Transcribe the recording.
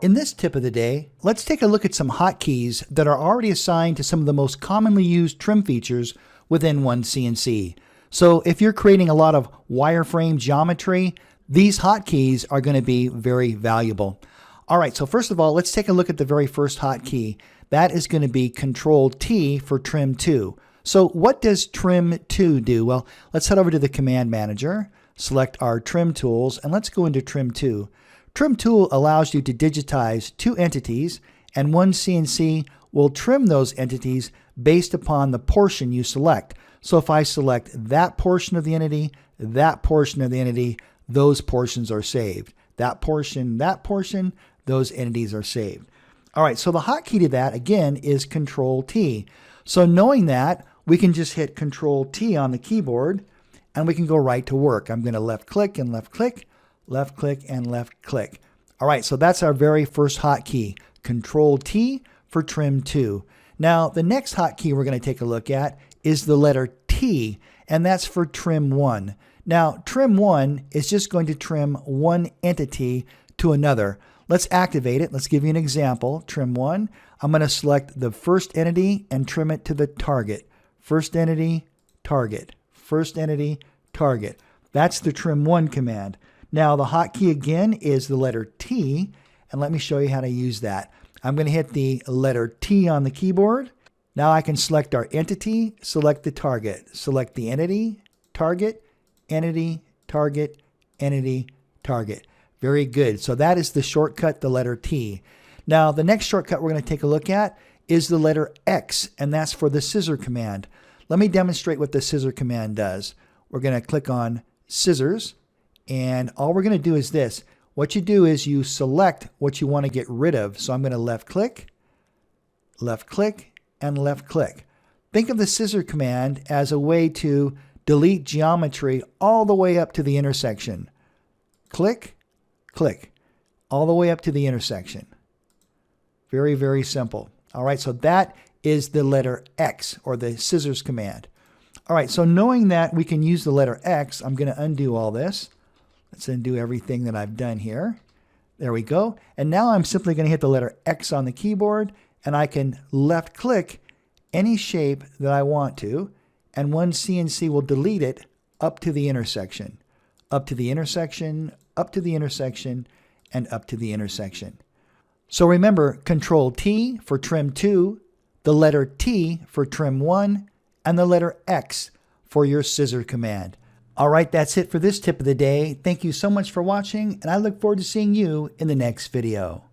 In this tip of the day, let's take a look at some hotkeys that are already assigned to some of the most commonly used trim features within OneCNC. So if you're creating a lot of wireframe geometry, these hotkeys are going to be very valuable. All right, so first of all, let's take a look at the very first hotkey. That is going to be Control T for Trim To. So what does Trim To do? Well, let's head over to the Command Manager, select our Trim Tools, and let's go into Trim To. Trim Tool allows you to digitize two entities, and OneCNC will trim those entities based upon the portion you select. So if I select that portion of the entity, that portion of the entity, those portions are saved. That portion, those entities are saved. All right, so the hotkey to that, again, is Control T. So knowing that, we can just hit Control T on the keyboard, and we can go right to work. I'm going to left click and left click, left click and left click. All right, so that's our very first hotkey, Control T for Trim To. Now, the next hotkey we're going to take a look at is the letter T, and that's for Trim 1. Now, Trim 1 is just going to trim one entity to another. Let's activate it. Let's give you an example. Trim 1. I'm going to select the first entity and trim it to the target. First entity, target. First entity, target. That's the Trim 1 command. Now, the hotkey again is the letter T, and let me show you how to use that. I'm going to hit the letter T on the keyboard. Now I can select our entity, select the target. Select the entity, target, entity, target, entity, target. Very good. So that is the shortcut, the letter T. Now, the next shortcut we're going to take a look at is the letter X, and that's for the scissor command. Let me demonstrate what the scissor command does. We're going to click on scissors, and all we're going to do is this. What you do is you select what you want to get rid of. So I'm going to left click, and left click. Think of the scissor command as a way to delete geometry all the way up to the intersection. Click, click, all the way up to the intersection. Very, very simple. All right, so that is the letter X, or the scissors command. All right, so knowing that we can use the letter X, I'm going to undo all this. Let's undo everything that I've done here. There we go. And now I'm simply going to hit the letter X on the keyboard, and I can left click any shape that I want to, and OneCNC will delete it up to the intersection, up to the intersection, up to the intersection, and up to the intersection. So remember, Control T for Trim 2, the letter T for Trim 1, and the letter X for your scissor command. All right, that's it for this tip of the day. Thank you so much for watching, and I look forward to seeing you in the next video.